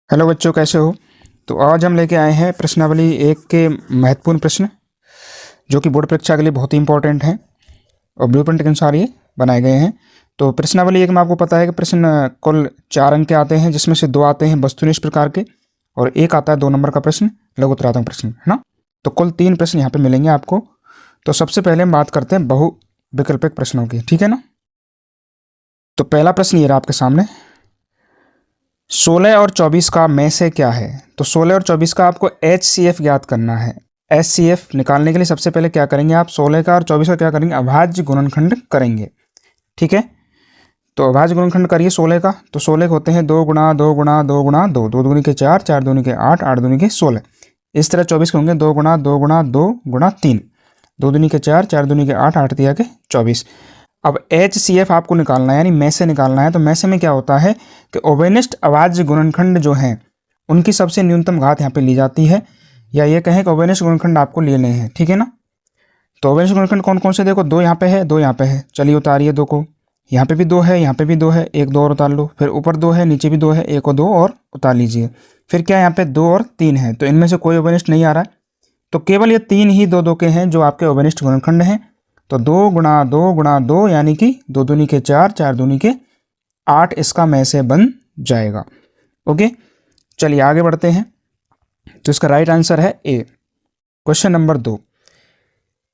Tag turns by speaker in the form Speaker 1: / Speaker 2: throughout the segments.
Speaker 1: Hello बच्चों, कैसे हो। तो आज हम लेके आए हैं प्रश्नावली एक के महत्वपूर्ण प्रश्न जो कि बोर्ड परीक्षा के लिए बहुत ही इंपॉर्टेंट हैं और ब्लूप्रिंट के अनुसार ये बनाए गए हैं। तो प्रश्नावली एक में आपको पता है कि प्रश्न कुल 4 अंक के आते हैं, जिसमें से 2 आते हैं वस्तुनिष्ठ प्रकार के और एक आता है 2 नंबर का प्रश्न, लघु उत्तरात्मक प्रश्न, है ना। तो कुल 3 प्रश्न यहाँ पे मिलेंगे आपको। तो सबसे पहले हम बात करते हैं बहु वैकल्पिक प्रश्नों की, ठीक है ना। तो पहला प्रश्न ये रहा आपके सामने, 16 और 24 का में से क्या है। तो 16 और 24 का आपको HCF ज्ञात करना है। HCF निकालने के लिए सबसे पहले क्या करेंगे आप, 16 का और 24 का क्या करेंगे, अभाज्य गुणनखंड करेंगे, ठीक है। तो अभाज्य गुणनखंड करिए 16 का। तो 16 के होते हैं 2 गुणा 2 गुणा 2 गुणा 2, 2 दूनी के 4, 4 दूनी के 8, 8 दूनी के 16। इस तरह 24 के होंगे 2 गुणा 2 गुणा 2 गुणा 3, 2 दूनी के 4, 4 दूनी के 8, 8 दिया के 24। अब HCF आपको निकालना है, यानी में से निकालना है। तो में से में क्या होता है कि ओवेनिष्ठ अभाज्य गुणनखंड जो हैं उनकी सबसे न्यूनतम घात यहाँ पे ली जाती है, या ये कहें कि ओवेनिष्ठ गुणनखंड आपको लेने हैं, ठीक है ना। तो ओवेनिष्ठ गुणनखंड कौन कौन से, देखो 2 यहाँ पे है, 2 यहाँ पे है, चलिए उतारिए 2 को। यहाँ पे भी 2 है, यहाँ पे भी 2 है, 1 2 और उतार लो। फिर ऊपर 2 है, नीचे भी 2 है, 1 और 2 और उतार लीजिए। फिर क्या यहाँ पे 2 और 3 है, तो इनमें से कोई ओवेनिष्ठ नहीं आ रहा है। तो केवल ये 3 ही 2 2 के हैं जो आपके ओवेनिष्ठ गुणनखंड हैं। तो 2 गुणा 2 गुणा 2 यानी कि 2 दूनी के 4, 4 दूनी के 8 इसका में से बन जाएगा। ओके, चलिए आगे बढ़ते हैं। तो इसका राइट आंसर है ए। क्वेश्चन नंबर 2,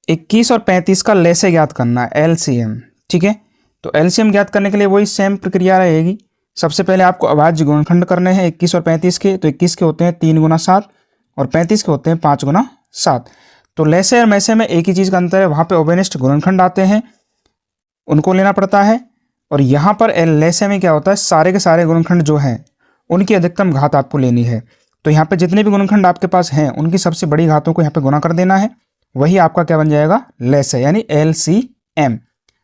Speaker 1: 21 और 35 का लैसे ज्ञात करना है, LCM, ठीक है। तो LCM ज्ञात करने के लिए वही सेम प्रक्रिया रहेगी। सबसे पहले आपको अभाज्य गुणनखंड करने हैं 21 और 35 के। तो 21 के होते हैं 3 गुना 7 और 35 के होते हैं 5 गुना 7। तो लैसे और मैसे में एक ही चीज़ का अंतर है, वहाँ पे ओवेनिष्ठ गुणनखंड आते हैं, उनको लेना पड़ता है। और यहाँ पर लैसे में क्या होता है, सारे के सारे गुणनखंड जो हैं उनकी अधिकतम घात आपको लेनी है। तो यहाँ पे जितने भी गुणनखंड आपके पास हैं उनकी सबसे बड़ी घातों को यहाँ पे गुणा कर देना है, वही आपका क्या बन जाएगा, लैसे, यानी LCM।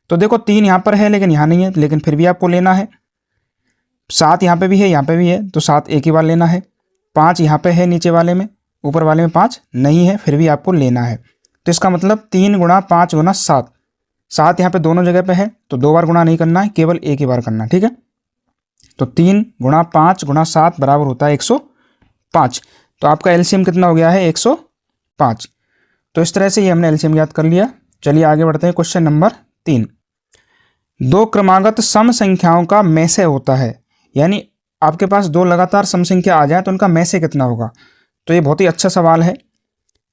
Speaker 1: तो देखो 3 यहाँ पर है लेकिन यहाँ नहीं है, लेकिन फिर भी आपको लेना है। 7 यहाँ पे भी है, यहाँ पे भी है, तो 7 एक ही बार लेना है। 5 यहाँ पे है नीचे वाले में, ऊपर वाले में 5 नहीं है, फिर भी आपको लेना है। तो इसका मतलब 3 गुणा 5 गुणा 7, 7 यहाँ पे दोनों जगह पे है, तो 2 बार गुणा नहीं करना है, केवल एक ही बार करना है, ठीक है। तो 3 गुणा 5 गुणा 7 बराबर होता है 105। तो आपका LCM कितना हो गया है, 105। तो इस तरह से ये हमने LCM याद कर लिया। चलिए आगे बढ़ते हैं। क्वेश्चन नंबर 3, 2 क्रमागत सम संख्याओं का में से होता है, यानी आपके पास 2 लगातार सम संख्या आ जाए तो उनका में से कितना होगा। तो ये बहुत ही अच्छा सवाल है,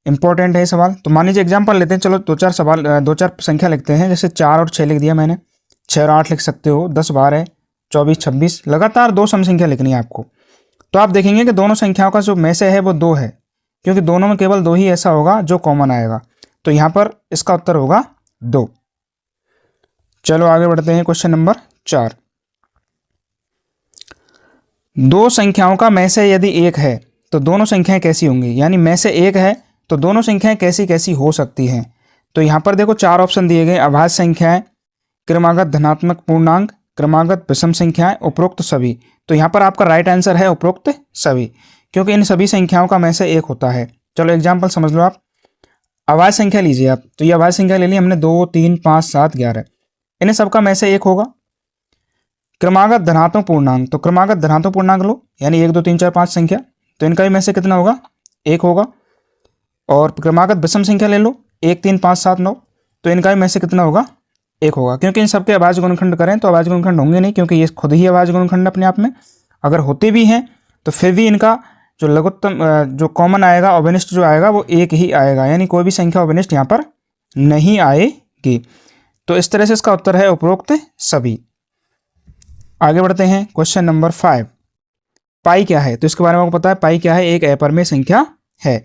Speaker 1: इंपॉर्टेंट है सवाल। तो मान लीजिए एग्जाम्पल लेते हैं, चलो 2-4 संख्या लिखते हैं। जैसे 4 और 6 लिख दिया मैंने, 6 और 8 लिख सकते हो, 10 12 24 26, लगातार 2 सम संख्या लिखनी है आपको। तो आप देखेंगे कि दोनों संख्याओं का जो में से है वो 2 है, क्योंकि दोनों में केवल 2 ही ऐसा होगा जो कॉमन आएगा। तो यहाँ पर इसका उत्तर होगा 2। चलो आगे बढ़ते हैं। क्वेश्चन नंबर 4, 2 संख्याओं का में से यदि 1 है तो दोनों संख्याएं कैसी होंगी, यानी में से 1 है तो दोनों संख्याएं कैसी कैसी हो सकती हैं। तो यहाँ पर देखो 4 ऑप्शन दिए गए, अभाज्य संख्याएं, क्रमागत धनात्मक पूर्णांक, क्रमागत विषम संख्याएं, उपरोक्त सभी। तो यहाँ पर आपका राइट आंसर है उपरोक्त सभी, क्योंकि इन सभी संख्याओं का में से 1 होता है। चलो एग्जाम्पल समझ लो आप। अभाज्य संख्या लीजिए आप, तो ये अभाज्य संख्या ले ली हमने, 2 3 5 7 11, इन्हें सबका में से 1 होगा। क्रमागत धनात्मक पूर्णांक, तो क्रमागत धनात्मक पूर्णांक लो, यानी 1 2 3 4 5 संख्या, तो इनका भी में से कितना होगा, 1 होगा। और क्रमागत विषम संख्या ले लो, 1 3 5 7 9, तो इनका भी में से कितना होगा, 1 होगा। क्योंकि इन सबके अभाज्य गुणनखंड करें तो अभाज्य गुणनखंड होंगे नहीं, क्योंकि ये खुद ही अभाज्य गुणनखंड अपने आप में। अगर होते भी हैं तो फिर भी इनका जो लघुत्तम जो कॉमन आएगा, ओवेनिष्ठ जो आएगा वो 1 ही आएगा, यानी कोई भी संख्या ओवेनिष्ठ यहाँ पर नहीं आएगी। तो इस तरह से इसका उत्तर है उपरोक्त सभी। आगे बढ़ते हैं। क्वेश्चन नंबर 5, पाई क्या है। तो इसके बारे में आपको पता है, पाई क्या है, एक अपरिमेय संख्या है।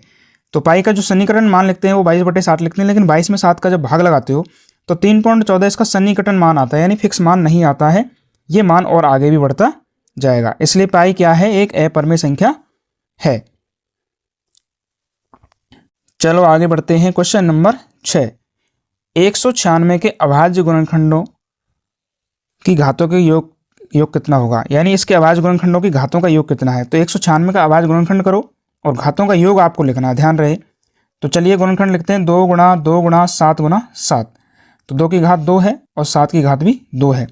Speaker 1: तो पाई का जो सन्निकटन मान लिखते हैं वो 22/7 लिखते हैं, लेकिन 22 में 7 का जब भाग लगाते हो तो 3.14 इसका सन्निकटन मान आता है, यानी फिक्स मान नहीं आता है, ये मान और आगे भी बढ़ता जाएगा। इसलिए पाई क्या है, एक अपरिमेय संख्या है। चलो आगे बढ़ते हैं। क्वेश्चन नंबर 6, 196 के अभाज्य गुणनखंडों की घातों के योग कितना होगा, यानी इसके अभाज्य गुणनखंडों की घातों का योग कितना है। तो 196 का अभाज्य गुणनखंड करो और घातों का योग आपको लिखना है, ध्यान रहे। तो चलिए गुणनखंड लिखते हैं, 2 गुणा 2 गुणा 7 गुणा 7। तो 2 की घात 2 है और 7 की घात भी 2 है।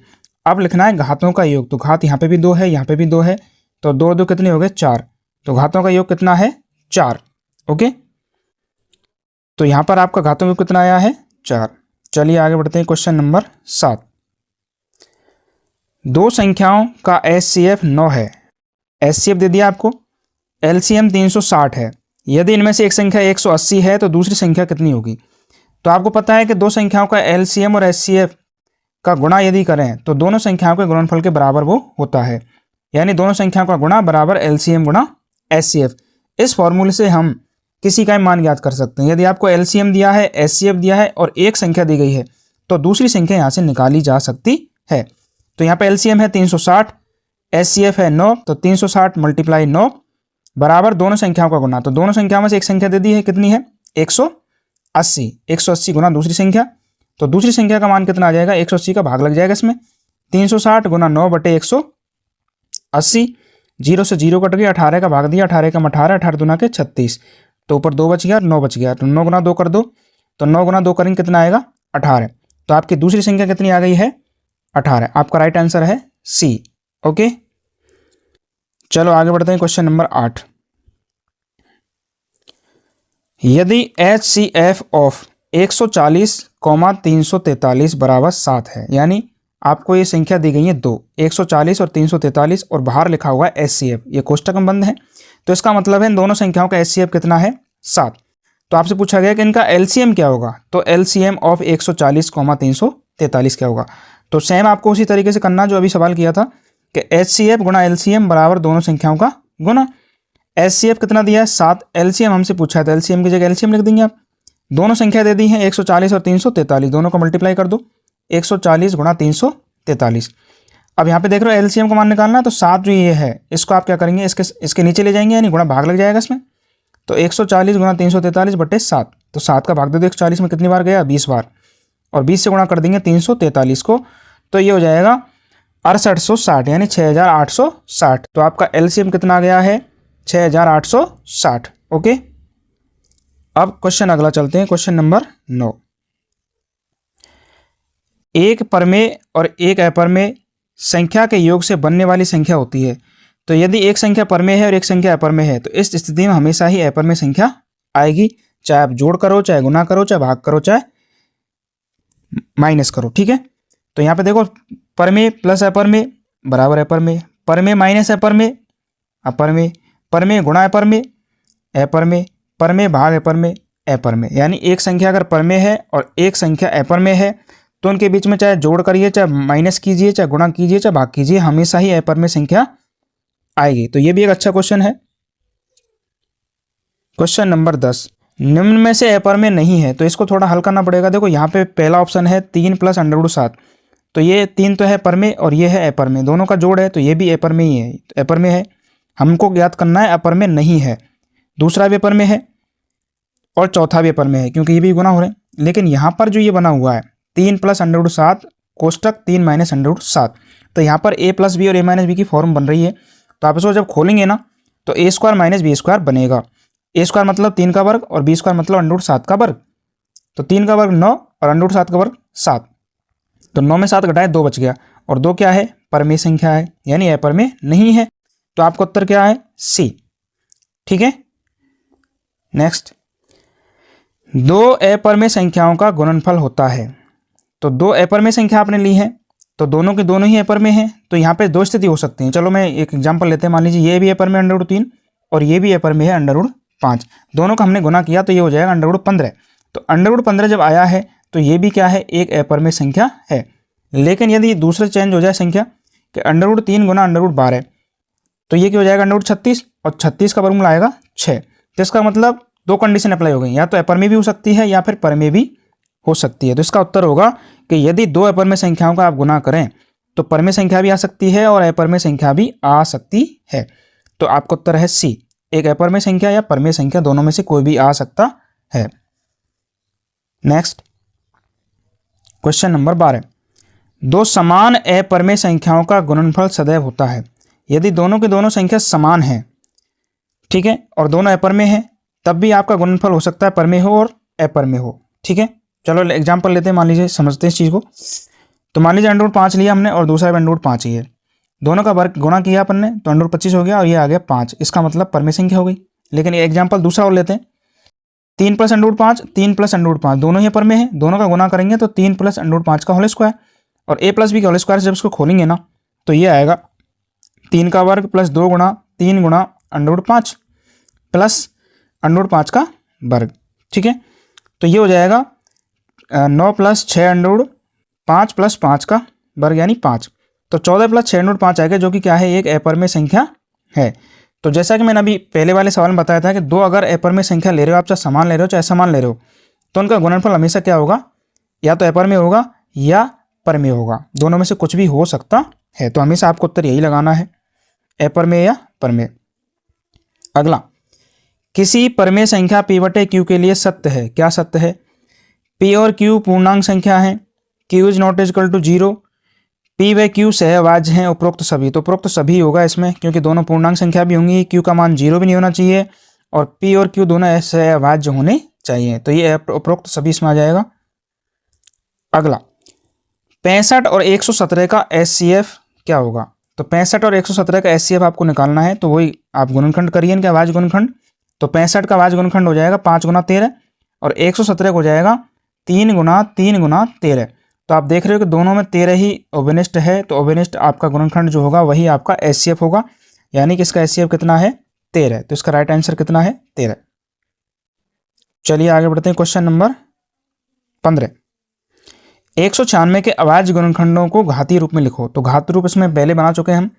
Speaker 1: अब लिखना है घातों का योग, तो घात यहाँ पे भी 2 है, यहाँ पे भी 2 है, तो 2 2 कितने हो गए, 4। तो घातों का योग कितना है 4। ओके, तो यहाँ पर आपका घातों का योग कितना आया है 4। चलिए आगे बढ़ते हैं। क्वेश्चन नंबर 7, दो संख्याओं का HCF 9 है। HCF दे दिया आपको, LCM 360 है। यदि इनमें से एक संख्या 180 है तो दूसरी संख्या कितनी होगी। तो आपको पता है कि दो संख्याओं का LCM और HCF का गुणा यदि करें तो दोनों संख्याओं के गुणनफल के बराबर वो होता है, यानी दोनों संख्याओं का गुणा बराबर LCM गुणा HCF। इस फॉर्मूले से हम किसी का मान ज्ञात कर सकते हैं। यदि आपको LCM दिया है, HCF दिया है और एक संख्या दी गई है तो दूसरी संख्या यहाँ से निकाली जा सकती है। तो यहाँ पे LCM है 360, HCF है 9, तो 360 × 9 बराबर दोनों संख्याओं का गुणा। तो दोनों संख्याओं में से एक संख्या दे दी है, कितनी है 180। 180 गुना दूसरी संख्या, तो दूसरी संख्या का मान कितना आ जाएगा, 180 का भाग लग जाएगा इसमें। 360 गुना 9/180, 0 से 0 कट गया, 18 का भाग दिया, 18 का 18, 18 दूना के 36, तो ऊपर 2 बच गया, 9 बच गया। तो 9 गुना 2 कर दो, तो 9 गुना 2 करेंगे कितना आएगा 18। तो आपकी दूसरी संख्या कितनी आ गई है 18। आपका राइट आंसर है सी। ओके, चलो आगे बढ़ते हैं। क्वेश्चन नंबर 8, यदि HCF ऑफ 140, 343 बराबर 7 है, यानी आपको ये संख्या दी गई है 2, 140 और 343 और बाहर लिखा हुआ है HCF, ये कोष्टक में बंद है, तो इसका मतलब है इन दोनों संख्याओं का HCF कितना है 7। तो आपसे पूछा गया कि इनका LCM क्या होगा, तो LCM ऑफ 140, 343 क्या होगा। तो सेम आपको उसी तरीके से करना जो अभी सवाल किया था कि HCF गुणा LCM बराबर दोनों संख्याओं का गुना। HCF कितना दिया है 7, LCM हमसे पूछा है तो LCM की जगह LCM लिख देंगे आप। दोनों संख्या दे दी हैं 140 और 343, दोनों को मल्टीप्लाई कर दो, 140 गुणा 343। अब यहाँ पे देख रहे हो LCM का मान निकालना है, तो 7 जो ये है इसको आप क्या करेंगे, इसके नीचे ले जाएंगे, यानी गुणा भाग लग जाएगा इसमें। तो 140 गुणा 343 बटे 7, तो 7 का भाग दे दो 140 में, कितनी बार गया 20 बार, और 20 से गुणा कर देंगे 343 को, तो ये हो जाएगा 6860, यानी 6860। तो आपका LCM कितना आ गया है 6860। ओके, अब क्वेश्चन अगला चलते हैं। क्वेश्चन नंबर 9, एक परमेय और एक अपरमेय संख्या के योग से बनने वाली संख्या होती है। तो यदि एक संख्या परमेय है और एक संख्या अपरमेय है तो इस स्थिति में हमेशा ही अपरमेय संख्या आएगी, चाहे आप जोड़ करो, चाहे गुना करो, चाहे भाग करो, चाहे माइनस करो। ठीक है, तो यहाँ पे देखो परमेय प्लस अपरमेय बराबर अपरमेय, परमेय माइनस अपरमेय अपरमेय, परमेय गुणा अपरमेय अपरमेय, परमेय भाग अपरमेय अपरमेय। यानी एक संख्या अगर परमेय है और एक संख्या अपरमेय है तो उनके बीच में चाहे जोड़ करिए, चाहे माइनस कीजिए, चाहे गुणा कीजिए, चाहे भाग कीजिए, हमेशा ही अपरमेय संख्या आएगी। तो ये भी एक अच्छा क्वेश्चन है। क्वेश्चन नंबर 10, निम्न में से अपरमेय नहीं है, तो इसको थोड़ा हल करना पड़ेगा। देखो यहाँ पे पहला ऑप्शन है 3 + √7, तो ये 3 तो है परमेय और ये है अपरमेय, दोनों का जोड़ है, तो ये भी अपरमेय ही है, अपरमेय है। हमको ज्ञात करना है अपरमेय नहीं है, दूसरा भी अपरमेय है और चौथा भी अपरमेय है, क्योंकि ये भी गुना हो रहे हैं। लेकिन यहाँ पर जो ये बना हुआ है 3 + √7 कोष्टक 3 - √7, तो यहाँ पर a + b और a - b की फॉर्म बन रही है। तो आप इसको जब खोलेंगे ना तो a² - b² बनेगा। a² मतलब 3 का वर्ग और b² मतलब √7 का वर्ग, तो 3 का वर्ग 9 और √7 का वर्ग 7, तो 9 में 7 घटाए 2 बच गया, और 2 क्या है परमेय संख्या है, यानी अपरमेय नहीं है। तो आपका उत्तर क्या है सी। ठीक है, नेक्स्ट, दो अपरमेय संख्याओं का गुणनफल होता है। तो दो अपरमेय संख्या आपने ली है तो दोनों के दोनों ही अपरमेय हैं, तो यहाँ पे दो स्थिति हो सकती हैं। चलो मैं एक एग्जांपल लेते हैं, मान लीजिए ये भी अपरमेय √3 और ये भी अपरमेय है √5, दोनों का हमने गुना किया तो ये हो जाएगा √15। तो √15 जब आया है तो ये भी क्या है एक अपरमेय संख्या है। लेकिन यदि दूसरा चेंज हो जाए संख्या कि √3 गुना √12, तो ये क्या हो जाएगा √36 और 36 का वर्गमूल आएगा 6। तो इसका मतलब दो कंडीशन अप्लाई हो गई, या तो अपरमेय भी हो सकती है या फिर परमेय भी हो सकती है। तो इसका उत्तर होगा कि यदि दो अपरमेय संख्याओं का आप गुना करें तो परमेय संख्या भी आ सकती है और अपरमेय संख्या भी आ सकती है। तो आपका उत्तर है सी, एक अपरमेय संख्या या परमेय संख्या दोनों में से कोई भी आ सकता है। नेक्स्ट, क्वेश्चन नंबर 12, दो समान अपरमेय संख्याओं का गुणनफल सदैव होता है। यदि दोनों की दोनों संख्या समान है, ठीक है, और दोनों अपरमेय है, तब भी आपका गुणनफल हो सकता है परमेय हो और अपरमेय हो। ठीक है, चलो एग्जांपल लेते हैं, मान लीजिए समझते हैं इस चीज़ को। तो मान लीजिए √5 लिया हमने और दूसरा भी √5 ही है, दोनों का वर्ग गुणा किया अपन ने तो अंडर 25 हो गया और ये आ गया 5, इसका मतलब परमेय संख्या हो गई। लेकिन एग्जाम्पल दूसरा और लेते हैं, 3 प्लस अंडर 5, 3 प्लस अंडर 5 दोनों ही परमेय है, दोनों का गुना करेंगे तो 3 प्लस अंडर 5 का होल स्क्वायर और a प्लस बी का होल स्क्वायर जब इसको खोलेंगे ना तो ये आएगा 3 का वर्ग प्लस 2 गुणा 3 गुणा अंडर 5 प्लस अंडर 5 का वर्ग। ठीक है, तो ये हो जाएगा 9 प्लस 6 अंडर 5 प्लस 5 का वर्ग यानी 5, तो 14 प्लस 6 अंडर 5 आएगा, जो कि क्या है, एक अपरमेय संख्या है। तो जैसा कि मैंने अभी पहले वाले सवाल में बताया था कि दो अगर अपरमेय संख्या ले रहे हो आप, चाहे समान ले रहे हो चाहे असमान ले रहे हो, तो उनका गुणनफल हमेशा क्या होगा, या तो अपरमेय होगा या परमेय होगा, दोनों में से कुछ भी हो सकता है। तो हमेशा आपको उत्तर यही लगाना है, अपरमेय या परमेय। अगला, किसी परमेय संख्या p बटे q के लिए सत्य है। क्या सत्य है? p और q पूर्णांक संख्या है, q is not equal to 0, p व q सहअभाज्य हैं, उपरोक्त सभी। तो उपरोक्त सभी होगा इसमें, क्योंकि दोनों पूर्णांक संख्या भी होंगी, q का मान 0 भी नहीं होना चाहिए और p और q दोनों सहअभाज्य होने चाहिए, तो ये उपरोक्त सभी इसमें आ जाएगा। अगला, 65 और 117 का HCF क्या होगा? तो 65 और 117 का HCF आपको निकालना है, तो वही आप गुणनखंड करिए इनका अभाज्य गुणनखंड। तो 65 का अभाज्य गुणनखंड हो जाएगा 5 गुना 13 और 117 हो जाएगा 3 गुना 3 गुना 13। तो आप देख रहे हो कि दोनों में 13 ही ओबेनिस्ट है, तो ओबेनिस्ट आपका गुणनखंड जो होगा वही आपका HCF होगा, यानी कि इसका HCF कितना है, 13। तो इसका राइट आंसर कितना है, 13। चलिए आगे बढ़ते हैं, क्वेश्चन नंबर 15। 196 के अभाज्य गुणनखंडों को घातीय रूप में लिखो। तो घातीय रूप इसमें पहले बना चुके हैं हम,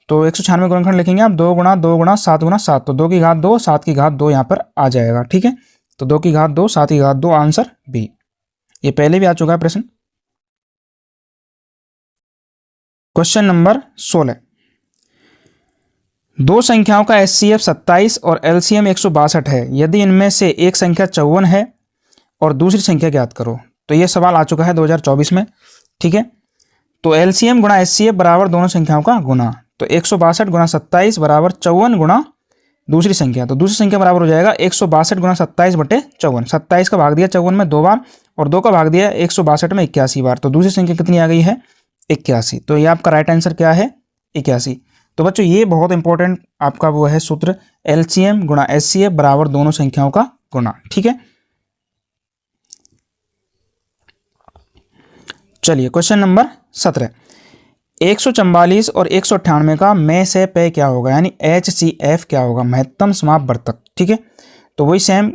Speaker 1: तो 196 गुणनखंड लिखेंगे आप 2 गुणा 2 गुणा 7 गुणा 7, तो 2 की घात 2 7 की घात 2 यहाँ पर आ जाएगा। ठीक है, तो 2 की घात 2 7 की घात 2 आंसर बी। ये पहले भी आ चुका है प्रश्न। Question number 16। दो संख्याओं का HCF 27 और LCM 162 है, यदि इनमें से एक संख्या 54 है और दूसरी संख्या ज्ञात करो। तो ये सवाल आ चुका है 2024 में। ठीक है, तो LCM गुणा HCF बराबर दोनों संख्याओं का गुना, तो 162 गुणा 27 बराबर 54 गुणा दूसरी संख्या, तो दूसरी संख्या बराबर हो जाएगा 162 गुणा 27 बटे 54। 27 का भाग दिया 54 में 2 बार और 2 का भाग दिया 162 में 81 बार, तो दूसरी संख्या कितनी आ गई है, 81। तो ये आपका राइट आंसर क्या है, 81। तो बच्चों ये बहुत इंपॉर्टेंट आपका वो है सूत्र, LCM गुणा HCF बराबर दोनों संख्याओं का गुणा। ठीक है, चलिए क्वेश्चन नंबर 17। 144 और 198 का में से पे क्या होगा, यानी HCF क्या होगा, महत्तम समापवर्तक। ठीक है, तो वही सेम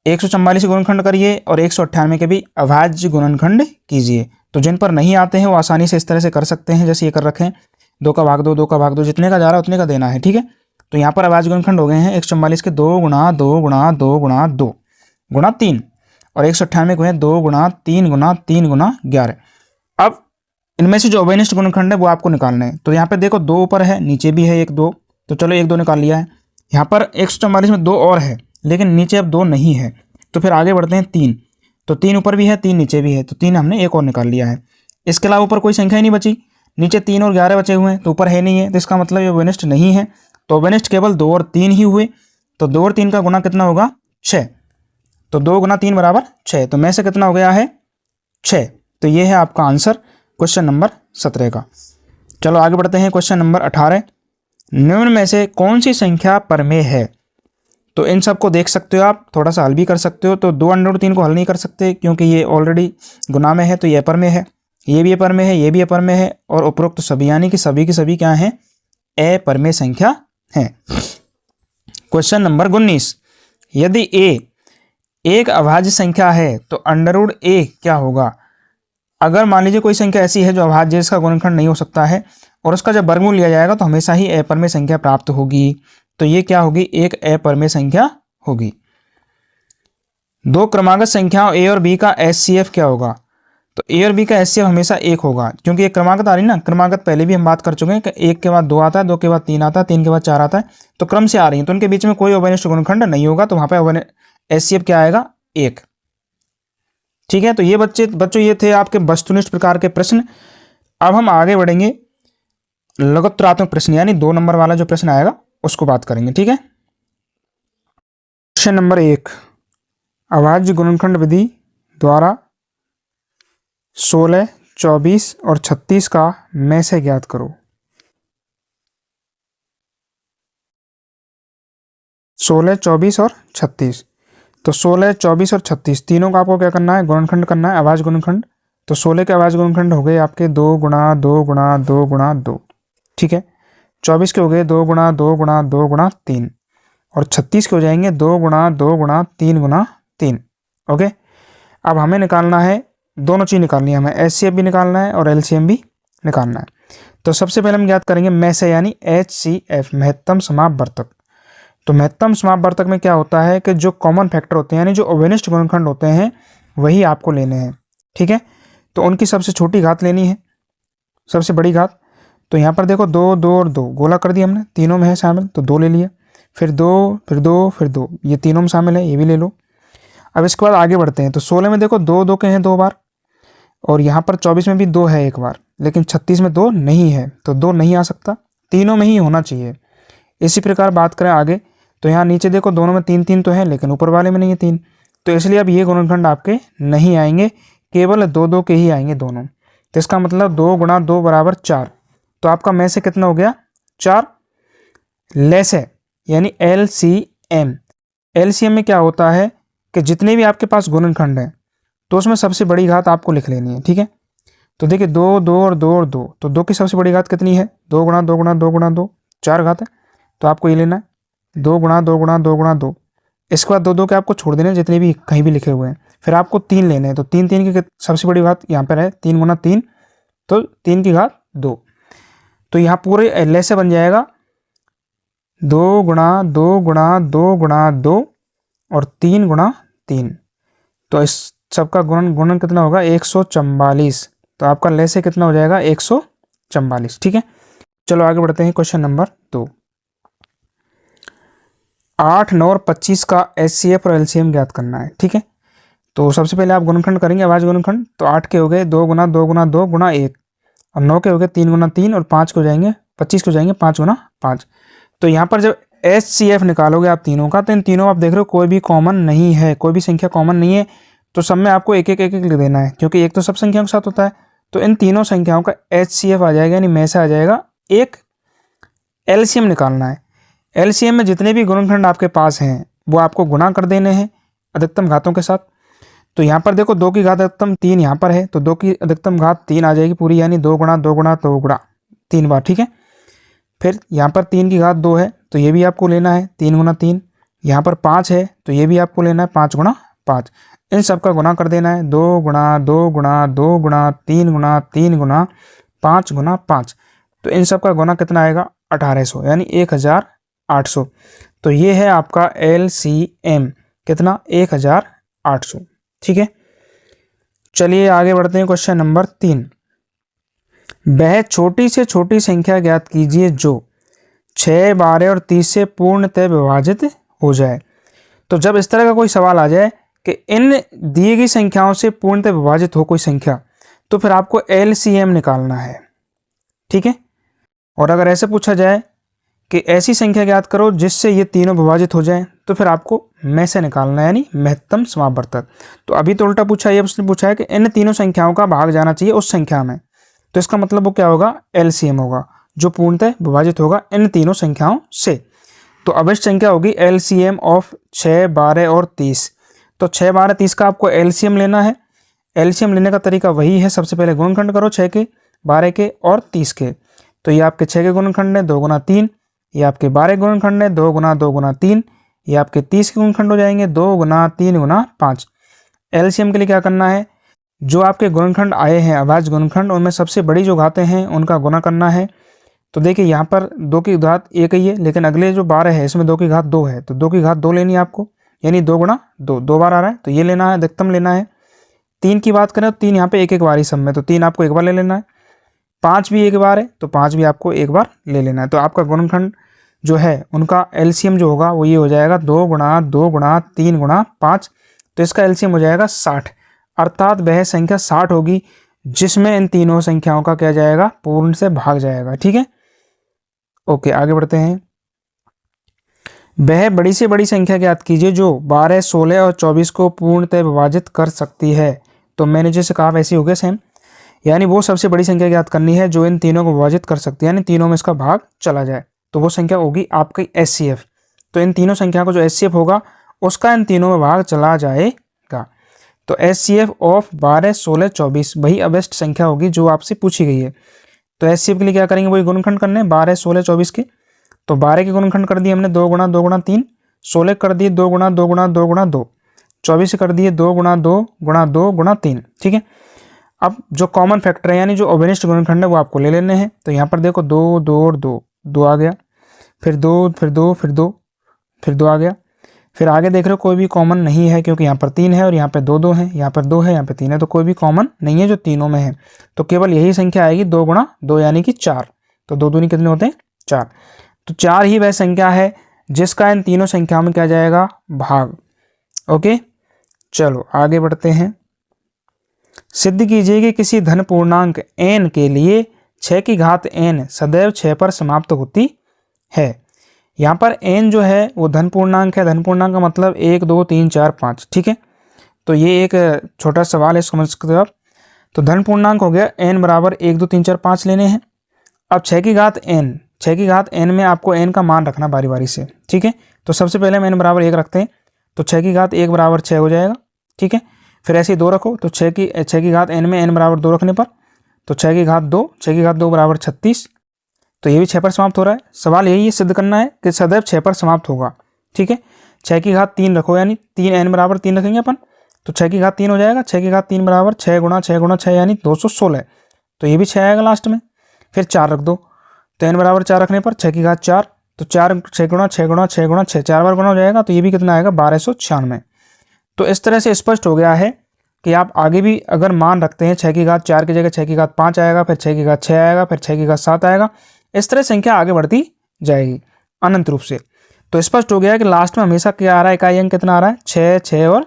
Speaker 1: 144 के गुणनखंड करिए और 198 के भी अभाज्य गुणनखंड कीजिए। तो जिन पर नहीं आते हैं वो आसानी से इस तरह से कर सकते हैं, जैसे ये कर रखे हैं, 2 का भाग 2 2 का भाग 2, जितने का जा रहा है उतने का देना है। ठीक है, तो यहाँ पर अभाज्य गुणनखंड हो गए हैं 144 के 2 गुणा 2 गुणा 2 गुणा 2 गुणा 3 और 198 को है 2 गुणा 3 गुणा 3 गुणा 11। अब इनमें से जो अवयनिष्ठ गुणनखंड है वो आपको निकालना है। तो यहाँ पे देखो 2 ऊपर है, नीचे भी है 1 2, तो चलो 1 2 निकाल लिया है। यहाँ पर 144 में 2 और है, लेकिन नीचे अब 2 नहीं है, तो फिर आगे बढ़ते हैं 3, तो 3 ऊपर भी है 3 नीचे भी है, तो 3 हमने एक और निकाल लिया है। इसके अलावा ऊपर कोई संख्या ही नहीं बची, नीचे 3 और 11 बचे हुए हैं, तो ऊपर है नहीं है, तो इसका मतलब ये अवयनिष्ठ नहीं है। तो अवयनिष्ठ केवल 2 और 3 ही हुए, तो 2 और 3 का गुना कितना होगा, 6, तो 2 गुना 3 बराबर 6, तो में से कितना हो गया है, 6। तो ये है आपका आंसर क्वेश्चन नंबर 17 का। चलो आगे बढ़ते हैं, क्वेश्चन नंबर 18। निम्न में से कौन सी संख्या परमेय है? तो इन सब को देख सकते हो आप, थोड़ा सा हल भी कर सकते हो। तो 2√3 को हल नहीं कर सकते क्योंकि ये ऑलरेडी गुना में है, तो ये अपरमेय है, ये भी अपरमेय है, ये भी अपरमेय है, और उपरोक्त सभी यानी कि सभी की सभी क्या हैं, अपरमेय संख्या हैं। Question number 19। यदि a एक अभाज्य संख्या है तो √a क्या होगा? अगर मान लीजिए कोई संख्या ऐसी है जो अभाज्य है, इसका गुणनखंड नहीं हो सकता है और उसका जब वर्गमूल लिया जाएगा तो हमेशा ही अपरमेय संख्या प्राप्त होगी, तो ये क्या होगी, एक अपरमेय संख्या होगी। दो क्रमागत संख्याओं a और b का HCF क्या होगा? तो a और b का HCF हमेशा 1 होगा, क्योंकि एक क्रमागत आ रही ना, क्रमागत पहले भी हम बात कर चुके हैं कि 1 के बाद 2 आता है, 2 के बाद 3 आता है, 3 के बाद 4 आता है, तो क्रम से आ रही है, तो उनके बीच में कोई अवयनिष्ठ गुणनखंड नहीं होगा, तो वहां पर HCF क्या आएगा, 1। ठीक है, तो ये बच्चों ये थे आपके वस्तुनिष्ठ प्रकार के प्रश्न। अब हम आगे बढ़ेंगे, लघुत्तरात्मक प्रश्न यानी 2 नंबर वाला जो प्रश्न आएगा उसको बात करेंगे। ठीक है, क्वेश्चन नंबर 1, अभाज्य गुणनखंड विधि द्वारा 16, 24 और 36 का में से ज्ञात करो। 16, 24 और 36। तो 16, 24 और 36 तीनों का आपको क्या करना है, गुणनखंड करना है, अभाज्य गुणनखंड। तो 16 के अभाज्य गुणनखंड हो गए आपके 2 गुणा 2 गुणा 2 गुणा 2, ठीक है। 24 के हो गए 2 गुणा 2 गुणा 2 गुणा 3, और 36 के हो जाएंगे 2 गुणा 2 गुणा 3 गुणा 3। ओके, अब हमें निकालना है, दोनों चीज़ निकालनी है हमें, एचसीएफ भी निकालना है और एलसीएम भी निकालना है। तो सबसे पहले हम ज्ञात करेंगे में से, यानी एचसीएफ, महत्तम समापवर्तक। तो महत्तम समापवर्तक में क्या होता है कि जो कॉमन फैक्टर होते हैं, यानी जो अवनिष्ठ गुणनखंड होते हैं, वही आपको लेने हैं, ठीक है। तो उनकी सबसे छोटी घात लेनी है, सबसे बड़ी घात। तो यहाँ पर देखो 2, 2 और 2 गोला कर दिया हमने, तीनों में है शामिल, तो 2 ले लिया, फिर 2, फिर 2, फिर 2, ये तीनों में शामिल है, ये भी ले लो। अब इसके बाद आगे बढ़ते हैं। तो 16 में देखो 2 2 के हैं 2 बार, और यहाँ पर 24 में भी 2 है एक बार, लेकिन 36 में 2 नहीं है, तो 2 नहीं आ सकता, तीनों में ही होना चाहिए। इसी प्रकार बात करें आगे, तो यहाँ नीचे देखो दोनों में 3 3 तो है, लेकिन ऊपर वाले में नहीं है 3, तो इसलिए अब ये गुणनखंड आपके नहीं आएंगे, केवल 2 2 के ही आएंगे दोनों। तो इसका मतलब 2 गुणा 2 बराबर 4। तो आपका में से कितना हो गया, 4। लेस है, यानी एलसीएम। एलसीएम में क्या होता है कि जितने भी आपके पास गुणनखंड हैं, तो उसमें सबसे बड़ी घात आपको लिख लेनी है, ठीक है। तो देखिए 2 2 और 2 और 2, तो 2 की सबसे बड़ी घात कितनी है, 2 गुणा 2 गुणा 2 गुणा 2, 4 घात है। तो आपको ये लेना है 2 गुणा 2 गुणा 2 गुणा 2। इसके बाद 2 2 के आपको छोड़ देने जितने भी कहीं भी लिखे हुए हैं, फिर आपको 3 लेने हैं। तो 3 3 की सबसे बड़ी घात यहाँ पर है 3 गुणा 3, तो 3 की घात 2। तो यहाँ पूरे एल से बन जाएगा 2 गुणा 2 गुणा 2 गुणा 2 और 3 गुणा 3। तो इस सबका गुणन कितना होगा, 144। तो आपका ले से कितना हो जाएगा, 144, ठीक है। चलो आगे बढ़ते हैं, क्वेश्चन नंबर 2। 8, 9 और 25 का एचसीएफ और एलसीएम ज्ञात करना है, ठीक है। तो सबसे पहले आप गुणनखंड करेंगे, अभाज्य गुणनखंड। तो 8 के हो गए 2 गुणा 2 गुणा 2 गुणा 1, और 9 के हो गए 3 गुणा 3, और 5 को जाएंगे 25 को जाएंगे 5 गुणा 5। तो यहाँ पर जब एचसीएफ निकालोगे आप तीनों का, तो इन तीनों आप देख रहे हो कोई भी कॉमन नहीं है, कोई भी संख्या कॉमन नहीं है, तो सब में आपको एक एक लिख देना है, क्योंकि एक तो सब संख्याओं के साथ होता है। तो इन तीनों संख्याओं का एचसीएफ आ जाएगा, यानी में से आ जाएगा एक। एलसीएम निकालना है, एलसीएम में जितने भी गुणनखंड आपके पास हैं वो आपको गुणा कर देने हैं अधिकतम घातों के साथ। तो यहाँ पर देखो 2 की घात अधिकतम 3 यहाँ पर है, तो 2 की अधिकतम घात 3 आ जाएगी पूरी, यानी 2 गुणा 2 गुणा 2 गुणा 3 बार, ठीक है। फिर यहाँ पर 3 की घात 2 है, तो ये भी आपको लेना है 3 गुणा 3। यहाँ पर 5 है, तो ये भी आपको लेना है 5 गुणा 5। इन सब का गुणा कर देना है 2 गुणा 2 गुणा 2 गुणा 3 गुणा 3 गुणा 5 गुणा 5। तो इन सब का गुणा कितना आएगा, 1800, यानी 1800। तो ये है आपका एलसीएम, कितना, 1800, ठीक है। चलिए आगे बढ़ते हैं, क्वेश्चन नंबर 3। वह छोटी से छोटी संख्या ज्ञात कीजिए जो 6, 12 और 30 से पूर्णतः विभाजित हो जाए। तो जब इस तरह का कोई सवाल आ जाए कि इन दी गई संख्याओं से पूर्णतः विभाजित हो कोई संख्या, तो फिर आपको एलसीएम निकालना है, ठीक है। और अगर ऐसे पूछा जाए कि ऐसी संख्या ज्ञात करो जिससे ये तीनों विभाजित हो जाएं, तो फिर आपको में से निकालना है, यानी महत्तम समापवर्तक। तो अभी तो उल्टा पूछा है, उसने पूछा है कि इन तीनों संख्याओं का भाग जाना चाहिए उस संख्या में, तो इसका मतलब वो क्या होगा, एलसीएम होगा, जो पूर्णतः विभाजित होगा इन तीनों संख्याओं से। तो अवश्य संख्या होगी एलसीएम ऑफ 6, 12 और 30। तो 6, 12, 30 का आपको एलसीएम लेना है। एलसीएम लेने का तरीका वही है, सबसे पहले गुणनखंड करो 6 के, 12 के और 30 के। तो ये आपके 6 के गुणनखंड है 2 गुणा 3, ये आपके 12 के गुणनखंड है 2 गुणा 2 गुणा 3, ये आपके 30 के गुणनखंड हो जाएंगे 2 गुणा 3 गुणा 5। एलसीएम के लिए क्या करना है, जो आपके गुणनखंड आए हैं अभाज्य गुणनखंड, उनमें सबसे बड़ी जो घातें हैं उनका गुणा करना है। तो देखिए यहाँ पर 2 की घात 1 ही है, लेकिन अगले जो 12 है इसमें 2 की घात 2 है, तो 2 की घात 2 लेनी है आपको, यानी 2 गुणा 2, 2 बार आ रहा है, तो ये लेना है, अधिकतम लेना है। 3 की बात करें तो 3 यहाँ पे एक बार ही सब में, तो 3 आपको एक बार ले लेना है। 5 भी एक बार है, तो 5 भी आपको एक बार ले लेना है। तो आपका गुणनखंड जो है उनका एलसीएम जो होगा वो ये हो जाएगा 2 गुणा 2 गुणा 3 गुणा 5। तो इसका एलसीएम हो जाएगा 60, अर्थात वह संख्या 60 होगी जिसमें इन तीनों संख्याओं का क्या जाएगा, पूर्ण से भाग जाएगा, ठीक है। ओके आगे बढ़ते हैं। वह बड़ी से बड़ी संख्या ज्ञात कीजिए जो 12, 16 और 24 को पूर्णतः विभाजित कर सकती है। तो मैंने जैसे कहा वैसे हो गया सेम, यानी वो सबसे बड़ी संख्या ज्ञात करनी है जो इन तीनों को विभाजित कर सकती है, यानी तीनों में इसका भाग चला जाए, तो वो संख्या होगी आपकी एचसीएफ। तो इन तीनों संख्या को जो HCF होगा उसका इन तीनों में भाग चला जाएगा। तो HCF ऑफ 12, 16, 24 वही अबेस्ट संख्या होगी जो आपसे पूछी गई है। तो HCF के लिए क्या करेंगे, वही गुणनखंड करने 12, 16, 24 के। तो 12 के गुणनखंड कर दिए हमने 2 गुणा 2 गुणा 3, 16 कर दिए 2 गुणा 2 गुणा 2 गुणा 2, 24 कर दिए 2 गुणा 2 गुणा 2 गुणा 3। ठीक है, अब जो कॉमन फैक्टर है यानी जो अवनिष्ठ गुणनखंड है वो आपको ले लेने हैं। तो यहाँ पर देखो 2 2 और 2, 2 आ गया, फिर 2 फिर 2 फिर 2 फिर 2 आ गया। फिर आगे देख रहे हो कोई भी कॉमन नहीं है क्योंकि यहाँ पर 3 है और यहाँ पर 2 2 है, यहाँ पर 2 है, यहाँ पर 3 है, तो कोई भी कॉमन नहीं है जो तीनों में है। तो केवल यही संख्या आएगी 2 गुणा 2 यानी कि 4। तो 2 दूनी कितने होते हैं, 4। तो 4 ही वह संख्या है जिसका इन तीनों संख्याओं में क्या जाएगा, भाग। ओके, चलो आगे बढ़ते हैं। सिद्ध कीजिए कि किसी धन पूर्णांक n के लिए 6 की घात n सदैव 6 पर समाप्त होती है। यहाँ पर n जो है वो धन पूर्णांक है। धन पूर्णांक का मतलब 1 2 3 4 5। ठीक है, तो ये एक छोटा सवाल है, समझ सकते हो आप। तो धन पूर्णांक हो गया n बराबर 1 2 3 4 5 लेने हैं। अब 6 की घात n, 6 की घात n में आपको n का मान रखना बारी बारी से। ठीक है, तो सबसे पहले हम n बराबर 1 रखते हैं, तो 6 की घात 1 बराबर 6 हो जाएगा। ठीक है, फिर ऐसे ही 2 रखो, तो 6 की घात n में n बराबर 2 रखने पर तो 6 की घात 2, 6 की घात 2 बराबर 36। तो ये भी 6 पर समाप्त हो रहा है। सवाल यही है, सिद्ध करना है कि सदैव 6 पर समाप्त होगा। ठीक है, 6 की घात 3 रखो यानी 3 n बराबर 3 रखेंगे अपन, तो 6 की घात 3 हो जाएगा। 6 की घात 3 बराबर 6 गुणा 6 गुणा 6 यानी 216। तो ये भी 6 आएगा लास्ट में। फिर 4 रख दो, तो n बराबर 4 रखने पर 6 की घात 4, तो 4 6 गुणा 6 गुणा 6 गुणा 6, 4 बार गुणा हो जाएगा। तो ये भी कितना आएगा, 1296। तो इस तरह से स्पष्ट हो गया है कि आप आगे भी अगर मान रखते हैं 6 की घात 4 की जगह 6 की घात 5 आएगा, फिर 6 की घात 6 आएगा, फिर 6 की घात 7 आएगा। इस तरह संख्या आगे बढ़ती जाएगी अनंत रूप से। तो स्पष्ट हो गया है कि लास्ट में हमेशा क्या आ रहा है, इकाई अंक कितना आ रहा है, 6 6 और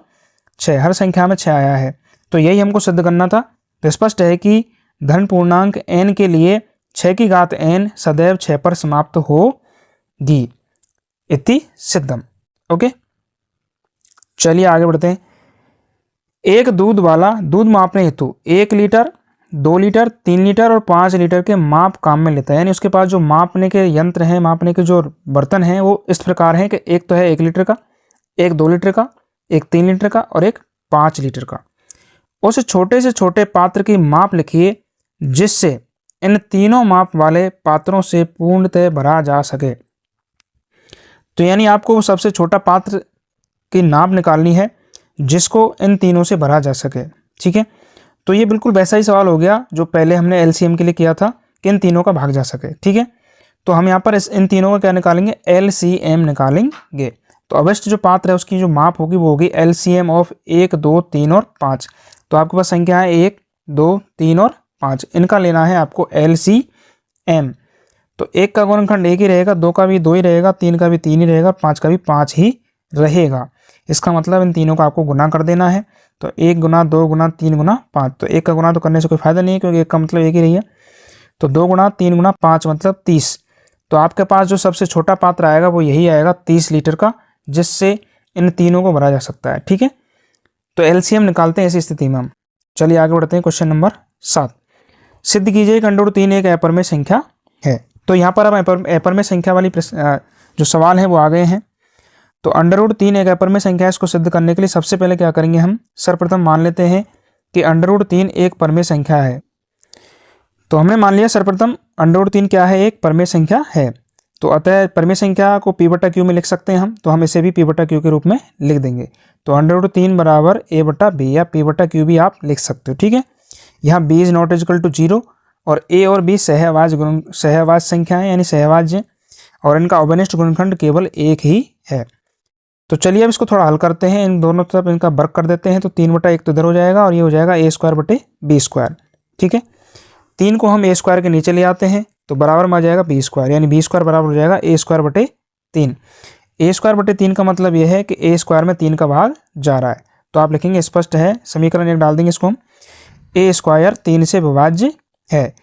Speaker 1: 6, हर संख्या में 6 आया है। तो यही हमको सिद्ध करना था। तो स्पष्ट है कि धन पूर्णांक n के लिए 6 की घात n सदैव 6 पर समाप्त होगी, इति सिद्धम। ओके, चलिए आगे बढ़ते हैं। एक दूध वाला दूध मापने हेतु 1 लीटर, 2 लीटर, 3 लीटर और 5 लीटर के माप काम में लेता है। यानी उसके पास जो मापने के यंत्र हैं, मापने के जो बर्तन हैं वो इस प्रकार हैं कि एक तो है 1 लीटर का, एक 2 लीटर का, एक 3 लीटर का और एक 5 लीटर का। उस छोटे से छोटे पात्र की माप लिखिए जिससे इन तीनों माप वाले पात्रों से पूर्णतः भरा जा सके। तो यानी आपको सबसे छोटा पात्र की नाप निकालनी है जिसको इन तीनों से भरा जा सके। ठीक है, तो ये बिल्कुल वैसा ही सवाल हो गया जो पहले हमने एलसीएम के लिए किया था कि इन तीनों का भाग जा सके। ठीक है, तो हम यहाँ पर इन तीनों का क्या निकालेंगे, एलसीएम निकालेंगे। तो अवश्य जो पात्र है उसकी जो माप होगी वो होगी एलसीएम ऑफ 1 2 3 और 5। तो आपके पास संख्या है 1 2 3 और 5, इनका लेना है आपको एलसीएम। तो 1 का गुणनखंड 1 ही रहेगा, 2 का भी 2 ही रहेगा, 3 का भी 3 ही रहेगा, 5 का भी 5 ही रहेगा। इसका मतलब इन तीनों का आपको गुना कर देना है। तो 1 गुना 2 गुना 3 गुना 5। तो 1 का गुना तो करने से कोई फायदा नहीं है क्योंकि 1 का मतलब 1 ही रही है। तो 2 गुना 3 गुना 5 मतलब 30। तो आपके पास जो सबसे छोटा पात्र आएगा वो यही आएगा 30 लीटर का, जिससे इन तीनों को भरा जा सकता है। ठीक है, तो एलसीएम निकालते हैं ऐसी स्थिति में हम। चलिए आगे बढ़ते हैं। क्वेश्चन नंबर 7, सिद्ध कीजिए कि √3 एक अपरिमेय संख्या है। तो यहाँ पर अब अपरिमेय संख्या वाली जो सवाल है वो आ गए हैं। तो √3 एक अपरिमेय संख्या है, इसको सिद्ध करने के लिए सबसे पहले क्या करेंगे, हम सर्वप्रथम मान लेते हैं कि √3 एक परिमेय संख्या है। तो हमने मान लिया सर्वप्रथम √3 क्या है, एक परिमेय संख्या है। तो अतः परिमेय संख्या को p/q में लिख सकते हैं हम, तो हम इसे भी p/q के रूप में लिख देंगे। तो √3 बराबर a/b या p/q भी आप लिख सकते हो। ठीक है, यहाँ b is not equal to 0 और a और b सहवाज संख्या है यानी सहवाज्य, और इनका अवनिष्ठ गुणनखंड केवल एक ही है। तो चलिए अब इसको थोड़ा हल करते हैं। इन दोनों तरफ इनका वर्ग कर देते हैं। तो 3/1 तो इधर हो जाएगा और ये हो जाएगा a² / b²। ठीक है, 3 को हम a² के नीचे ले आते हैं तो बराबर में आ जाएगा b², यानी b² बराबर हो जाएगा a² / 3। a² / 3 का मतलब यह है कि a² में 3 का भाग जा रहा है। तो आप लिखेंगे, स्पष्ट है, समीकरण 1 डाल देंगे इसको हम, a² 3 से विभाज्य है।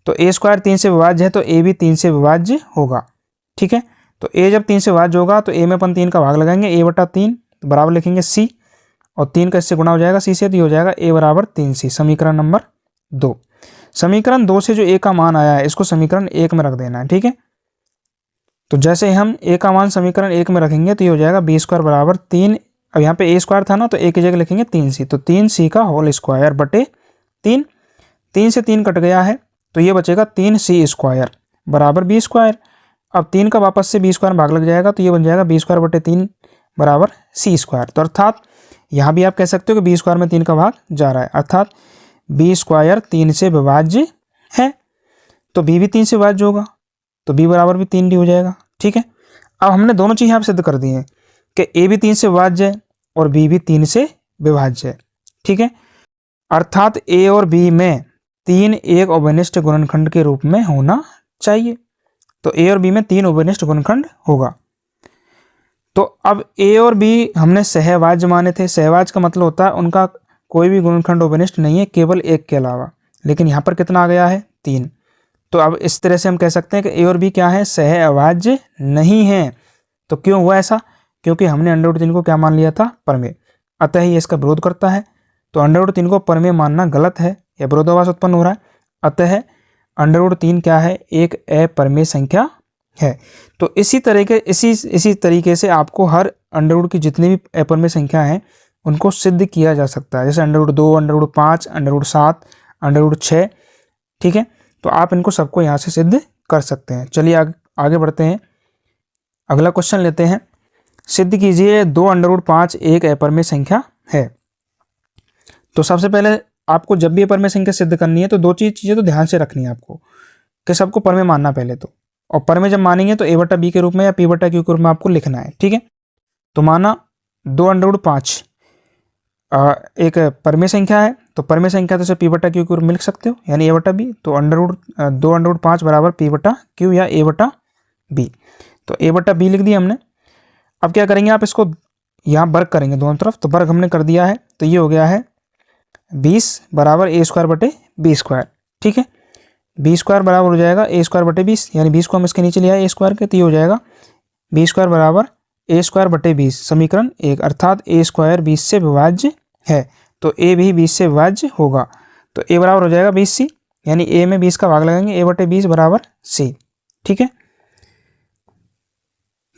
Speaker 1: तो a² 3 से विभाज्य है तो a भी 3 से विभाज्य होगा। ठीक है, तो a जब 3 से विभाज्य होगा तो a में अपन 3 का भाग लगाएंगे, a/3 तो बराबर लिखेंगे c, और 3 का इससे गुणा हो जाएगा c से, तो ये हो जाएगा a बराबर 3c। समीकरण नंबर 2। समीकरण 2 से जो a का मान आया है इसको समीकरण 1 में रख देना है। ठीक है, तो जैसे हम ए का मान समीकरण 1 में रखेंगे तो ये हो जाएगा बी स्क्वायर बराबर 3, अब यहाँ पे ए स्क्वायर था ना तो ए की जगह लिखेंगे 3c, तो 3c का होल स्क्वायर बटे 3, 3 से 3 कट गया है तो ये बचेगा 3c स्क्वायर बराबर बी स्क्वायर। अब 3 का वापस से बी स्क्वायर भाग लग जाएगा तो ये बन जाएगा बी स्क्वायर बटे 3 बराबर सी स्क्वायर। तो अर्थात यहाँ भी आप कह सकते हो कि बी स्क्वायर में 3 का भाग जा रहा है, अर्थात बी स्क्वायर 3 से विभाज्य है, तो बी भी 3 से विभाज्य होगा, तो बी बराबर भी 3d हो जाएगा। ठीक है, अब हमने दोनों चीज़ यहाँ पर सिद्ध कर दी हैं कि ए भी 3 से विभाज्य है और बी भी 3 से विभाज्य है। ठीक है, अर्थात ए और बी में 3 एक उभयनिष्ठ गुणनखंड के रूप में होना चाहिए, तो ए और बी में 3 उभयनिष्ठ गुणनखंड होगा। तो अब ए और बी हमने सहभाज्य माने थे, सहभाज्य का मतलब होता है उनका कोई भी गुणनखंड उभयनिष्ठ नहीं है केवल एक के अलावा, लेकिन यहाँ पर कितना आ गया है 3। तो अब इस तरह से हम कह सकते हैं कि ए और बी क्या है, सहअभाज्य नहीं है। तो क्यों हुआ ऐसा, क्योंकि हमने √3 को क्या मान लिया था, परमेय, अतः ही इसका विरोध करता है। तो √3 को परमेय मानना गलत है, यह विरोधाभास उत्पन्न हो रहा है, अतः √3 क्या है, एक अपरमेय संख्या है। तो इसी तरीके से आपको हर अंडर की जितनी भी अपरमेय संख्या हैं उनको सिद्ध किया जा सकता है, जैसे √2, √5, √7, √6। ठीक है, तो आप इनको सबको यहाँ से सिद्ध कर सकते हैं। चलिए आगे बढ़ते हैं, अगला क्वेश्चन लेते हैं। सिद्ध कीजिए 2 √5 एक अपरमेय संख्या है। तो सबसे पहले आपको जब भी अपरमेय संख्या सिद्ध करनी है तो दो चीज़ें तो ध्यान से रखनी है आपको कि सबको परमेय मानना पहले तो, और परमेय जब मानेंगे तो a/b के रूप में या p/q के रूप में आपको लिखना है। ठीक है, तो माना 2 √5 एक परमेय संख्या है, तो परमेय संख्या तो उसे p/q के रूप में लिख सकते हो, यानी a/b। तो 2 √5 बराबर p/q या a/b, तो a/b लिख दिया हमने। अब क्या करेंगे, आप इसको यहाँ वर्ग करेंगे दोनों तरफ, तो वर्ग हमने कर दिया है, तो ये हो गया है 20 बराबर a स्क्वायर बटे b स्क्वायर। ठीक है, b स्क्वायर बराबर हो जाएगा a स्क्वायर बटे 20, यानी 20 को हम इसके नीचे लिया a स्क्वायर के, तो ये हो जाएगा b स्क्वायर बराबर a स्क्वायर बटे 20 समीकरण 1, अर्थात a स्क्वायर 20 से विभाज्य है, तो a भी 20 से विभाज्य होगा। तो a बराबर हो जाएगा 20c, यानी a में 20 का भाग लगाएंगे, a बटे 20 बराबर c। ठीक है,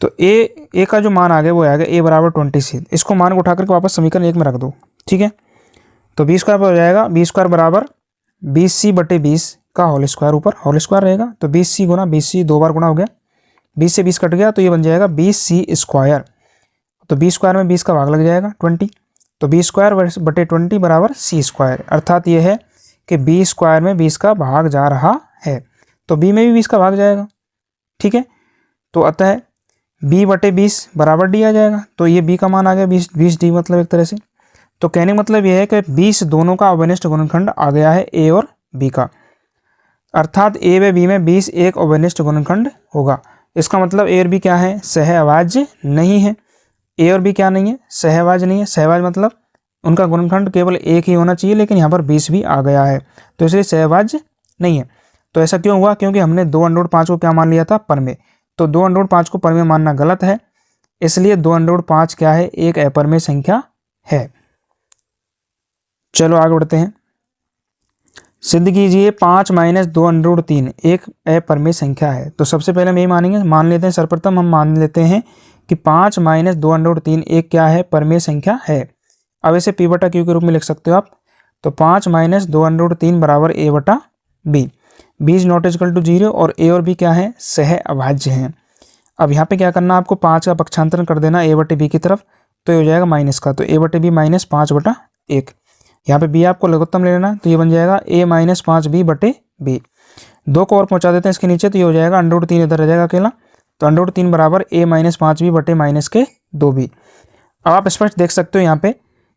Speaker 1: तो a का जो मान आ गया वो आ गया a बराबर 20c, इसको मान को उठा करके वापस समीकरण 1 में रख दो। ठीक है, तो b स्क्वायर हो जाएगा b स्क्वायर बराबर 20c बटे 20 का होल स्क्वायर, ऊपर होल स्क्वायर रहेगा, तो 20c गुना 20c 2 बार गुना हो गया, 20 से 20 कट गया, तो ये बन जाएगा 20c स्क्वायर। तो b स्क्वायर में 20 का भाग लग जाएगा 20, तो b स्क्वायर बटे 20 बराबर c स्क्वायर, अर्थात ये है कि b स्क्वायर में 20 का भाग जा रहा है, तो b में भी 20 का भाग जाएगा। ठीक है, तो अतः b बटे 20 बराबर d आ जाएगा, तो ये b का मान आ गया 20d, मतलब एक तरह से। तो कहने का मतलब यह है कि 20 दोनों का उभयनिष्ठ गुणनखंड आ गया है a और b का, अर्थात a व b में 20 एक उभयनिष्ठ गुणनखंड होगा। इसका मतलब a और b क्या है, सहअभाज्य नहीं है। a और b क्या नहीं है, सहअभाज्य नहीं है। सहअभाज्य मतलब उनका गुणनखंड केवल एक ही होना चाहिए, लेकिन यहाँ पर 20 भी आ गया है, तो इसलिए सहअभाज्य नहीं है। तो ऐसा क्यों हुआ, क्योंकि हमने 2 √5 को क्या मान लिया था, परमेय। तो 2 √5 को परमेय मानना गलत है, इसलिए 2 √5 क्या है, एक अपरमेय संख्या है। चलो आगे बढ़ते हैं। सिद्ध कीजिए 5 - 2 √3 एक अपरमेय संख्या है। तो सबसे पहले हम यही मानेंगे, मान लेते हैं, सर्वप्रथम हम मान लेते हैं कि 5 - 2 √3 एक क्या है, परमेय संख्या है। अब इसे p/q के रूप में लिख सकते हो आप, तो 5 - 2 √3 बराबर a/b, b is not equal to 0, और a और b क्या है, सहअभाज्य हैं। अब यहाँ पे क्या करना, आपको 5 का पक्षांतरण कर देना a/b की तरफ, तो ये हो जाएगा माइनस का, तो a/b - 5/1। यहाँ पे b आपको लघुत्तम ले लेना, तो ये बन जाएगा a - 5b बटे b। 2 को और पहुँचा देते हैं इसके नीचे, तो ये हो जाएगा √3 इधर रह जाएगा अकेला, तो √3 बराबर a - 5b बटे -2b। अब आप स्पष्ट देख सकते हो यहाँ पे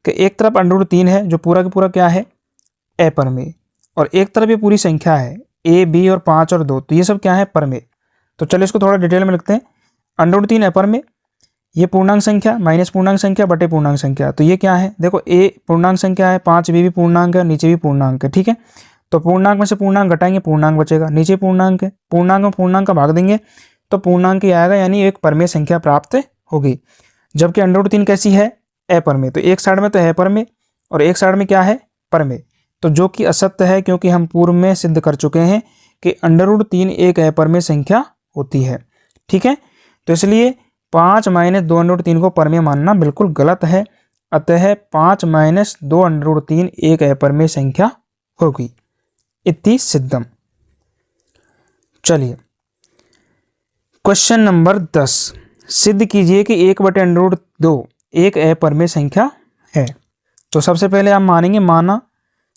Speaker 1: कि एक तरफ √3 है जो पूरा का पूरा क्या है, अपरमेय, और एक तरफ ये पूरी संख्या है a, b और 5 और 2, तो ये सब क्या है, परमेय। तो चलो इसको थोड़ा डिटेल में लिखते हैं। √3 अपरमेय, ये पूर्णांक संख्या माइनस पूर्णांक संख्या बटे पूर्णांक संख्या, तो ये क्या है, देखो a पूर्णांक संख्या है, 5b भी पूर्णांक है, नीचे भी पूर्णांक है। ठीक है, तो पूर्णांक में से पूर्णांक घटाएंगे, पूर्णांक बचेगा, नीचे पूर्णांक है, पूर्णांक में पूर्णांक का भाग देंगे तो पूर्णांक ही आएगा, यानी एक परमेय संख्या प्राप्त होगी। जबकि √3 कैसी है, अपरमेय, तो एक साइड में तो है परमेय और एक साइड में क्या है, परमेय, तो जो कि असत्य है, क्योंकि हम पूर्व में सिद्ध कर चुके हैं कि √3 एक अपरमेय संख्या होती है। ठीक है। तो इसलिए 5 माइनस 2√3 को परमेय मानना बिल्कुल गलत है। अतः 5 माइनस 2√3 एक अपरमेय संख्या होगी। इति सिद्धम। चलिए क्वेश्चन नंबर 10, सिद्ध कीजिए कि 1/√2 एक अपरमेय संख्या है। तो सबसे पहले आप मानेंगे,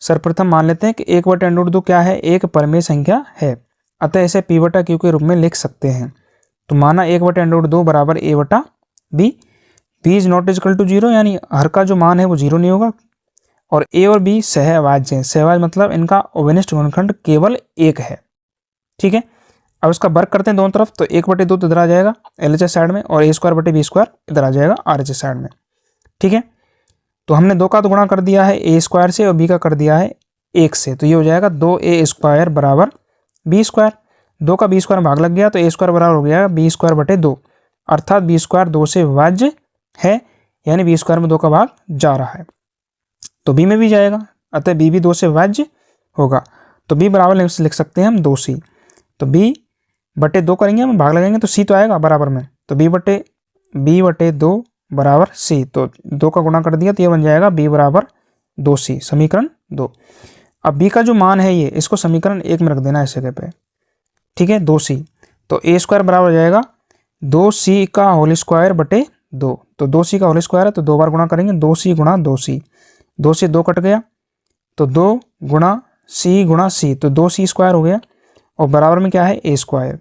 Speaker 1: सर्वप्रथम मान लेते हैं कि 1/√2 क्या है, एक परमेय संख्या है। अतः इसे P/Q के रूप में लिख सकते हैं। तो माना 1/√2 बराबर A/B। B is not equal to 0, यानी हर का जो मान है वो 0 नहीं होगा। और A और B सहअभाज्य हैं। सहअभाज्य मतलब इनका ओवेनिष्ठ गुणनखंड केवल 1 है। ठीक है। अब इसका वर्ग करते हैं दोनों तरफ, तो 1/2 तो इधर आ जाएगा LHS साइड में, और A²/B² इधर आ जाएगा RHS साइड में। ठीक है। तो हमने 2 का तो गुणा कर दिया है A² से और B का कर दिया है 1 से, तो ये हो जाएगा 2A² बराबर B²। 2 का B² में भाग लग गया तो A² बराबर हो गया B²/2, अर्थात B² 2 से विभाज्य है, यानी B² में 2 का भाग जा रहा है। तो B में भी जाएगा, अतः B भी 2 से विभाज्य होगा। तो B बराबर लिख सकते हैं हम 2C। तो B/2 करेंगे हम, भाग लगाएंगे तो C तो आएगा बराबर में। तो B/2 बराबर C। तो 2 का गुणा कर दिया तो ये बन जाएगा B बराबर 2C, समीकरण 2। अब B का जो मान है ये, इसको समीकरण 1 में रख देना इस जगह पे। ठीक है, 2C। तो A² बराबर हो जाएगा 2C का होल स्क्वायर बटे 2। तो 2C का होल स्क्वायर है तो 2 बार गुणा करेंगे, 2C गुणा 2C। 2 से 2 कट गया तो 2 गुणा C गुणा C, तो 2C² हो गया, और बराबर में क्या है A²।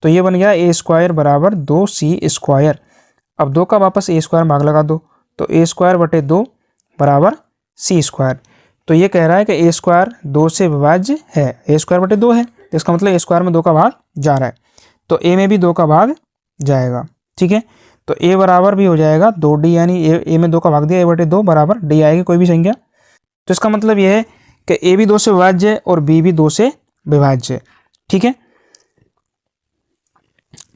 Speaker 1: तो ये बन गया A² बराबर 2C²। अब 2 का वापस A² में भाग लगा दो, तो A²/2 बराबर C²। तो ये कह रहा है कि A² 2 से विभाज्य है, A²/2 है, तो इसका मतलब A² में 2 का भाग जा रहा है, तो A में भी 2 का भाग जाएगा। ठीक है। तो A बराबर भी हो जाएगा 2D, यानी A में 2 का भाग दिया, A/2 बराबर D आएगी कोई भी संख्या। तो इसका मतलब यह है कि A भी 2 से विभाज्य है और B भी 2 से विभाज्य है। ठीक है।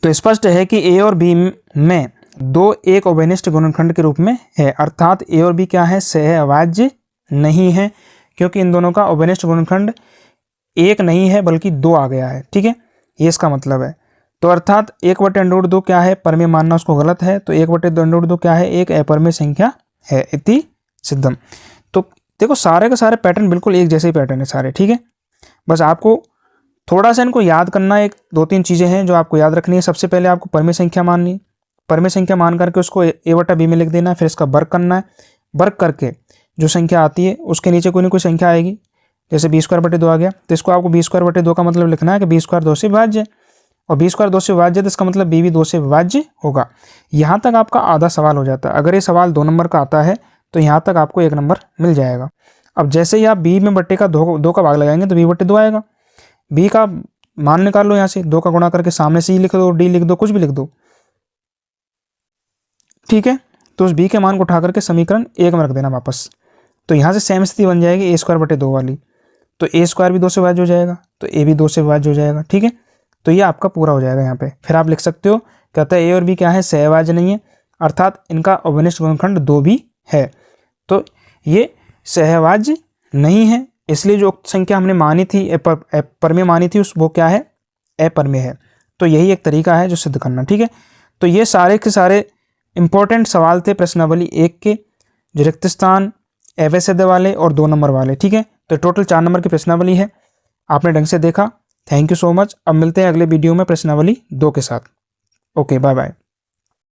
Speaker 1: तो स्पष्ट है कि A और B में 2 एक ओवेनिष्ठ गुणनखंड के रूप में है, अर्थात A और B क्या है, सहअभाज्य नहीं है, क्योंकि इन दोनों का ओवेनिष्ठ गुणनखंड 1 नहीं है बल्कि 2 आ गया है। ठीक है, ये इसका मतलब है। तो अर्थात 1/√2 क्या है, परमेय मानना उसको गलत है। तो 1/√2 क्या है, एक अपरमेय संख्या है। इति सिद्धम। तो देखो सारे के सारे पैटर्न बिल्कुल एक जैसे ही पैटर्न है सारे। ठीक है, बस आपको थोड़ा सा इनको याद करना, एक 2-3 चीज़ें हैं जो आपको याद रखनी है। सबसे पहले आपको परमेय संख्या माननी, परमेय संख्या मान करके उसको A/B में लिख देना है, फिर इसका वर्ग करना है। वर्ग करके जो संख्या आती है उसके नीचे कोई ना कोई संख्या आएगी, जैसे B²/2 आ गया, तो इसको आपको B²/2 का मतलब लिखना है कि B² 2 से विभाज्य है, और B² 2 से विभाज्य है तो इसका मतलब B भी 2 से विभाज्य होगा। यहाँ तक आपका आधा सवाल हो जाता है। अगर ये सवाल 2 नंबर का आता है तो यहाँ तक आपको 1 नंबर मिल जाएगा। अब जैसे ही आप B में बट्टे का 2 का भाग लगाएंगे तो B/2 आएगा। B का मान निकाल लो यहाँ से, 2 का गुणा करके सामने C लिख दो, D लिख दो, कुछ भी लिख दो। ठीक है, तो उस B के मान को उठा करके समीकरण 1 में रख देना वापस। तो यहाँ से सेम स्थिति बन जाएगी A²/2 वाली। तो A² भी 2 से विभाज्य हो जाएगा, तो A भी 2 से विभाज्य हो जाएगा। ठीक है, तो ये आपका पूरा हो जाएगा यहाँ पे। फिर आप लिख सकते हो, कहता है A और B क्या है, सहअभाज्य नहीं है, अर्थात इनका ओवेनिष्ठ गुणनखंड 2 भी है। तो ये सहअभाज्य नहीं है, इसलिए जो संख्या हमने मानी थी, परमेय मानी थी, वो क्या है, अपरमेय है। तो यही एक तरीका है जो सिद्ध करना। ठीक है, तो ये सारे के सारे इंपॉर्टेंट सवाल थे प्रश्नावली 1 के, जो रिक्त स्थान, अवैध वाले और 2 नंबर वाले। ठीक है, तो टोटल 4 नंबर की प्रश्नावली है। आपने ढंग से देखा, थैंक यू सो मच। अब मिलते हैं अगले वीडियो में प्रश्नावली 2 के साथ। Okay, bye bye.